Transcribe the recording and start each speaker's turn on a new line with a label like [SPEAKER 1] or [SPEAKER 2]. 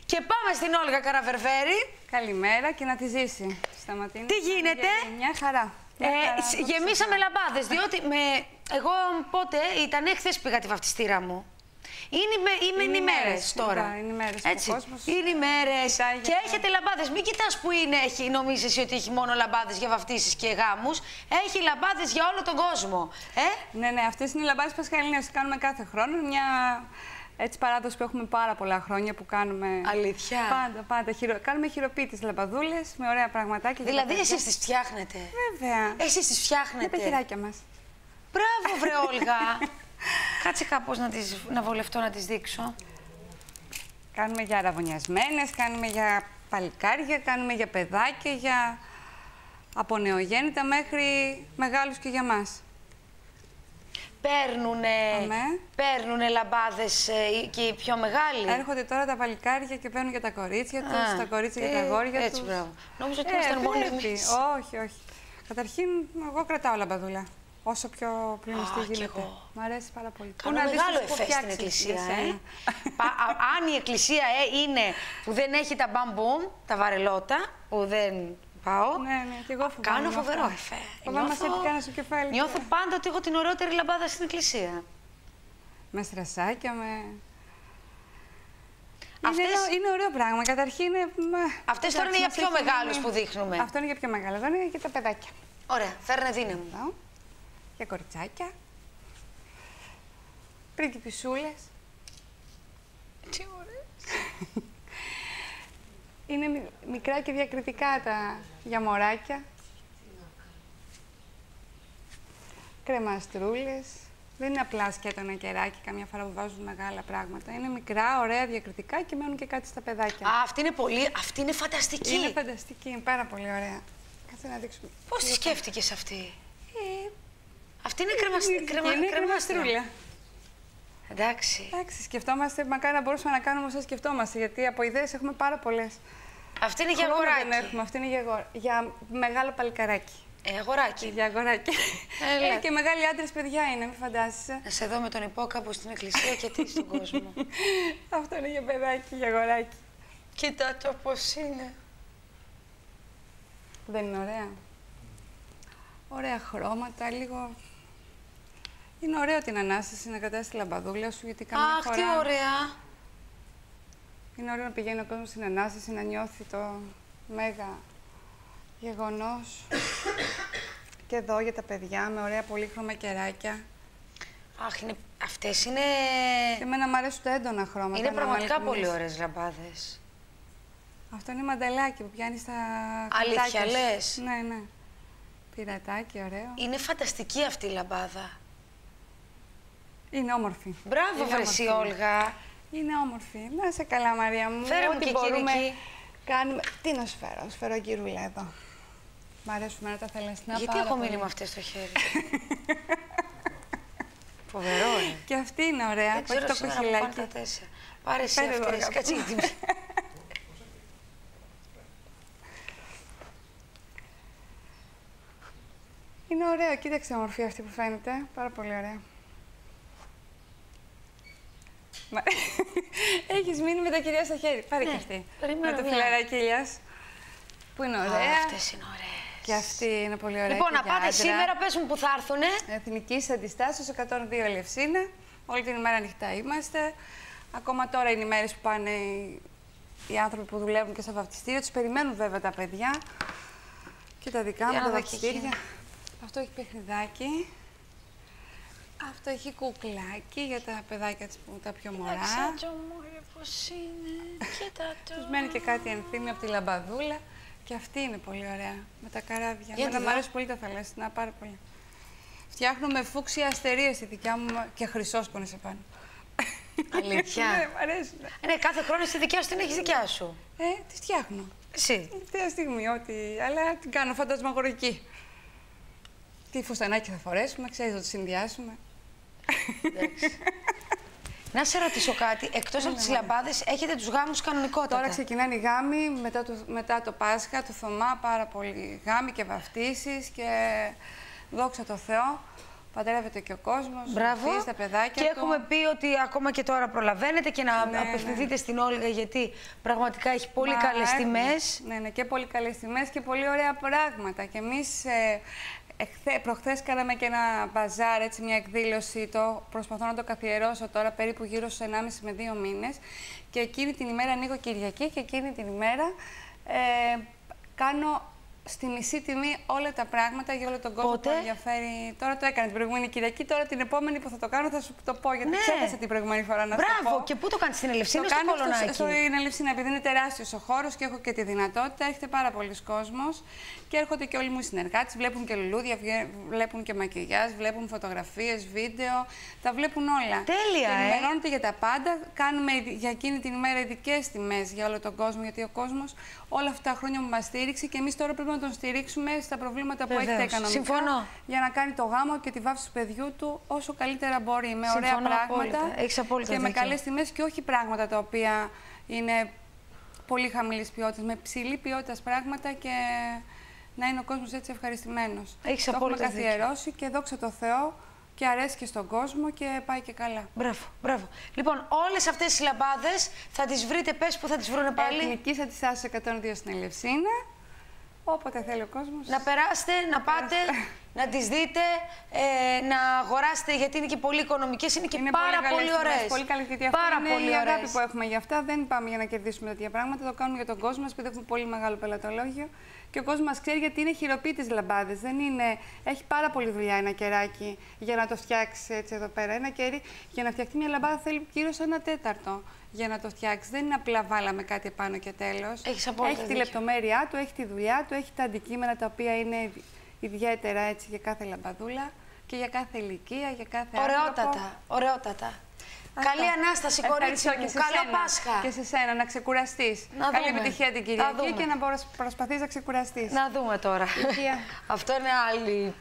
[SPEAKER 1] Και πάμε στην Όλγα Καραβερβέρη.
[SPEAKER 2] Καλημέρα και να τη ζήσει. Σταματίνη.
[SPEAKER 1] Τι γίνεται?
[SPEAKER 2] Μια χαρά.
[SPEAKER 1] Γεμίσαμε λαμπάδες, διότι εγώ πότε ήταν, χθες πήγα τη βαφτιστήρα μου. Είναι οι μέρες τώρα.
[SPEAKER 2] Είναι οι μέρες.
[SPEAKER 1] Έτσι. Είναι οι μέρες. Και έχετε λαμπάδες. Μην κοιτάς που είναι, νομίζεις εσύ ότι έχει μόνο λαμπάδες για βαφτίσεις και γάμους. Έχει λαμπάδες για όλο τον κόσμο.
[SPEAKER 2] Ναι, αυτές είναι οι λαμπάδες πασχαλινές που κάνουμε κάθε χρόνο. Μια παράδοση που έχουμε πάρα πολλά χρόνια που κάνουμε.
[SPEAKER 1] Αλήθεια.
[SPEAKER 2] Πάντα. Κάνουμε χειροποίητες λαμπαδούλες με ωραία πραγματάκια.
[SPEAKER 1] Δηλαδή, εσείς τις φτιάχνετε?
[SPEAKER 2] Βέβαια.
[SPEAKER 1] Εσείς τις φτιάχνετε?
[SPEAKER 2] Με τα χεράκια μας.
[SPEAKER 1] Μπράβο, βρε Όλγα. Κάτσε κάπως να βολευτώ να τις δείξω.
[SPEAKER 2] Κάνουμε για αραβωνιασμένες, κάνουμε για παλικάρια, κάνουμε για παιδάκια, από νεογέννητα μέχρι μεγάλους και για μας.
[SPEAKER 1] Παίρνουνε λαμπάδες και οι πιο μεγάλοι.
[SPEAKER 2] Έρχονται τώρα τα παλικάρια και παίρνουν για τα κορίτσια τους, τα κορίτσια για τα αγόρια τους.
[SPEAKER 1] Έτσι, μπράβο. Νόμιζα ότι ήμασταν μόνο εμείς.
[SPEAKER 2] Όχι. Καταρχήν, εγώ κρατάω λαμπαδούλα. Όσο πιο πλημμυστή γίνεται. Μ' αρέσει πάρα πολύ.
[SPEAKER 1] Κάνω μεγάλο εφέ στην εκκλησία. Αν η εκκλησία είναι που δεν έχει τα μπαμπούμ, τα βαρελότα, που δεν πάω.
[SPEAKER 2] Ναι, και εγώ φοβάμαι.
[SPEAKER 1] Κάνω φοβερό εφέ.
[SPEAKER 2] Φοβάμαι σε τι κάνω στο κεφάλι.
[SPEAKER 1] Νιώθω πάντα ότι έχω την ωραιότερη λαμπάδα στην εκκλησία.
[SPEAKER 2] Με στρασάκια, Είναι ωραίο πράγμα. Καταρχήν.
[SPEAKER 1] Αυτές τώρα είναι για πιο μεγάλους που δείχνουμε.
[SPEAKER 2] Αυτό είναι για πιο μεγάλα. Εδώ είναι για τα παιδάκια.
[SPEAKER 1] Ωραία, φέρνε δύναμη.
[SPEAKER 2] Για κοριτσάκια. Πριγκιπισούλες.
[SPEAKER 1] Τι ωραίες.
[SPEAKER 2] Είναι μικρά και διακριτικά για μωράκια. Κρεμαστρούλες. Δεν είναι απλά σκέτο ένα κεράκι, καμιά φορά που βάζουν μεγάλα πράγματα. Είναι μικρά, ωραία, διακριτικά και μένουν και κάτι στα παιδάκια.
[SPEAKER 1] Αυτή είναι φανταστική.
[SPEAKER 2] Είναι φανταστική, είναι πάρα πολύ ωραία. Κάτσε να δείξουμε.
[SPEAKER 1] Πώς τη σκέφτηκες αυτή? Αυτή είναι κρεμαστρούλα. Εντάξει,
[SPEAKER 2] σκεφτόμαστε, μακάρι να μπορούσαμε να κάνουμε όσα σκεφτόμαστε, γιατί από ιδέες έχουμε πάρα πολλές.
[SPEAKER 1] Αυτή είναι για αγοράκι.
[SPEAKER 2] Δεν έχουμε, αυτή είναι για μεγάλο παλικαράκι.
[SPEAKER 1] Αγοράκι.
[SPEAKER 2] Για αγοράκι. Και μεγάλοι άντρες παιδιά είναι, μην φαντάζεσαι.
[SPEAKER 1] Να σε δω με τον υπόκαπο στην εκκλησία και τι στον κόσμο.
[SPEAKER 2] Αυτό είναι για παιδάκι, για αγοράκι.
[SPEAKER 1] Κοίτα το πώς είναι.
[SPEAKER 2] Δεν είναι ωραία? Ωραία χρώματα, λίγο. Είναι ωραίο την Ανάσταση να κρατάς τη λαμπαδούλα σου, γιατί καμιά φορά.
[SPEAKER 1] Τι ωραία!
[SPEAKER 2] Είναι ωραίο να πηγαίνει ο κόσμος στην Ανάσταση, να νιώθει το μέγα γεγονός. Και εδώ για τα παιδιά, με ωραία πολύχρωμα κεράκια.
[SPEAKER 1] Αυτές είναι.
[SPEAKER 2] Και εμένα μου αρέσουν τα έντονα χρώματα.
[SPEAKER 1] Είναι πραγματικά πολύ ωραίες λαμπάδες.
[SPEAKER 2] Αυτό είναι μανταλάκι που πιάνει στα
[SPEAKER 1] αλήθεια λες?
[SPEAKER 2] Ναι. Πειρατάκι, ωραίο.
[SPEAKER 1] Είναι φανταστική αυτή η λαμπάδα.
[SPEAKER 2] Είναι όμορφη.
[SPEAKER 1] Μπράβο, βρεσί Όλγα.
[SPEAKER 2] Είναι όμορφη. Να είσαι καλά, Μαρία μου.
[SPEAKER 1] Φέρε μου και
[SPEAKER 2] μπορούμε. Κάνουμε. Τι να σου φέρω? Σου φέρω γυρούλα εδώ. Μ' αρέσουν μένα τα θελαστικά.
[SPEAKER 1] Γιατί έχω μείνει με αυτές στο χέρι? Φοβερό είναι.
[SPEAKER 2] Και αυτή είναι ωραία.
[SPEAKER 1] Δεν ξέρω σήμερα που πάνε τα 4. Πάρε εσύ αυτές. Κάτσε γιατί.
[SPEAKER 2] Είναι ωραίο. Κοίταξε η ομορφή αυτή που φαίνεται. Πάρα πολύ ωραία. Έχεις μείνει με τα κυρία στα χέρι. Πάρε και αυτή. Με το φιλαράκι ηλιάς. Που είναι ωραία.
[SPEAKER 1] Αυτές είναι ωραίες.
[SPEAKER 2] Και αυτή είναι πολύ ωραία.
[SPEAKER 1] Λοιπόν, να πάτε σήμερα, πες μου που θα έρθουνε.
[SPEAKER 2] Εθνικής Αντιστάσεως 102 Ελευσίνα. Όλη την ημέρα ανοιχτά είμαστε. Ακόμα τώρα είναι οι μέρες που πάνε οι άνθρωποι που δουλεύουν και στα βαφτιστήρια. Τους περιμένουν βέβαια τα παιδιά. Και τα δικά μου τα βαφτιστήρια. Αυτό έχει παιχνιδάκι. Αυτό έχει κουκλάκι για τα παιδάκια τα πιο μωρά.
[SPEAKER 1] Κοίταξε το μωρέ πώς είναι. Κοίτα το.
[SPEAKER 2] Τους μένει και κάτι ενθύμιο από τη λαμπαδούλα. Και αυτή είναι πολύ ωραία. Με τα καράβια. Εμένα μου αρέσουν πολύ τα θαλάσσινα, πάρα πολύ. Φτιάχνουμε φούξια αστερίες στη δικιά μου και χρυσόσκονες επάνω.
[SPEAKER 1] Αλήθεια?
[SPEAKER 2] Ναι, μ' αρέσουν.
[SPEAKER 1] Ναι, κάθε χρόνο στη δικιά σου την έχεις δικιά σου.
[SPEAKER 2] Τη φτιάχνω.
[SPEAKER 1] Εσύ?
[SPEAKER 2] Τελευταία στιγμή, αλλά την κάνω φαντασμαγορική. Τι φουστανάκι θα φορέσουμε, ξέρεις, θα το συνδυάσουμε.
[SPEAKER 1] Εντάξει. Να σε ρωτήσω κάτι, εκτός από τις λαμπάδες, έχετε τους γάμους κανονικότατα?
[SPEAKER 2] Τώρα ξεκινάνε οι γάμοι, μετά το Πάσχα, το Θωμά, πάρα πολλοί γάμοι και βαφτίσεις και δόξα τω Θεώ. παντρεύεται και ο κόσμος,
[SPEAKER 1] Μπράβο.
[SPEAKER 2] τα παιδάκια
[SPEAKER 1] και
[SPEAKER 2] του.
[SPEAKER 1] έχουμε πει ότι ακόμα και τώρα προλαβαίνετε και να απευθυνθείτε στην Όλγα, γιατί πραγματικά έχει πολύ καλές τιμές.
[SPEAKER 2] Ναι, και πολύ καλές τιμές και πολύ ωραία πράγματα. Και εμείς προχθές κάναμε και ένα μπαζάρ, έτσι, μια εκδήλωση, προσπαθώ να το καθιερώσω τώρα περίπου γύρω στους 1,5 με 2 μήνες. Και εκείνη την ημέρα ανοίγω Κυριακή και εκείνη την ημέρα κάνω στη μισή τιμή όλα τα πράγματα για όλο τον κόσμο που ενδιαφέρει. Τώρα το έκανα την προηγούμενη Κυριακή, τώρα την επόμενη που θα το κάνω θα σου το πω, γιατί ξέχασα την προηγούμενη φορά να σου το πω.
[SPEAKER 1] Μπράβο! Και πού το κάνεις, στην Ελευσίνα ή στο Κολονάκι?
[SPEAKER 2] Στην Ελευσίνα, επειδή είναι τεράστιος ο χώρος και έχω και τη δυνατότητα, έρχεται πάρα πολλοί κόσμος και έρχονται και όλοι μου οι συνεργάτες, βλέπουν και λουλούδια, βλέπουν και μακιγιάζ, βλέπουν φωτογραφίες, βίντεο, τα βλέπουν όλα.
[SPEAKER 1] Τέλεια!
[SPEAKER 2] Και ενημερώνονται για τα πάντα. Κάνουμε για εκείνη την ημέρα ειδικές τιμές για όλο τον κόσμο, γιατί ο κόσμος όλα αυτά τα χρόνια μου μας στήριξε και εμείς τώρα πρέπει να τον στηρίξουμε στα προβλήματα που έχει τα οικονομικά.
[SPEAKER 1] Συμφωνώ.
[SPEAKER 2] Για να κάνει το γάμο και τη βάφτιση του παιδιού του όσο καλύτερα μπορεί. Με ωραία πράγματα και με καλές τιμές και όχι πράγματα τα οποία είναι πολύ χαμηλής ποιότητας. Με ψηλή ποιότητας πράγματα και να είναι ο κόσμος έτσι ευχαριστημένος.
[SPEAKER 1] Έχεις απόλυτα
[SPEAKER 2] δίκιο. Το έχουμε καθιερώσει και δόξα τω Θεώ και αρέσει και στον κόσμο και πάει και καλά.
[SPEAKER 1] Μπράβο, μπράβο. Λοιπόν, όλες αυτές οι λαμπάδες θα τις βρείτε, πες που θα τις βρούνε πάλι.
[SPEAKER 2] Εθνικής Αντιστάσεως 102 στην Ελευσίνα. Όποτε θέλει ο κόσμος.
[SPEAKER 1] Να περάσετε, να πάτε, να τις δείτε, να αγοράσετε, γιατί είναι και πολύ οικονομικές, είναι και πάρα πολύ ωραίες.
[SPEAKER 2] Πολύ καλές, γιατί αυτή είναι η αγάπη που έχουμε για αυτά. Δεν πάμε για να κερδίσουμε τέτοια πράγματα, το κάνουμε για τον κόσμο μας, επειδή έχουμε πολύ μεγάλο πελατολόγιο. Και ο κόσμος μας ξέρει, γιατί είναι χειροποίητες λαμπάδες. Δεν είναι... Έχει πάρα πολλή δουλειά ένα κεράκι για να το φτιάξει έτσι εδώ πέρα. Ένα κερί για να φτιαχτεί μια λαμπάδα θέλει γύρω σε 1/4 για να το φτιάξει. Δεν είναι απλά βάλαμε κάτι επάνω και τέλος. Έχει τη λεπτομέρειά του, έχει τη δουλειά του, έχει τα αντικείμενα τα οποία είναι ιδιαίτερα έτσι για κάθε λαμπαδούλα και για κάθε ηλικία, για κάθε άνθρωπο.
[SPEAKER 1] Ωραιότατα. Καλή Ανάσταση, κορίτσι μου. Καλό Πάσχα.
[SPEAKER 2] Και σε σένα, να ξεκουραστείς. Καλή επιτυχία την Κυριακή και να προσπαθείς να ξεκουραστείς.
[SPEAKER 1] Να δούμε τώρα. Αυτό είναι άλλη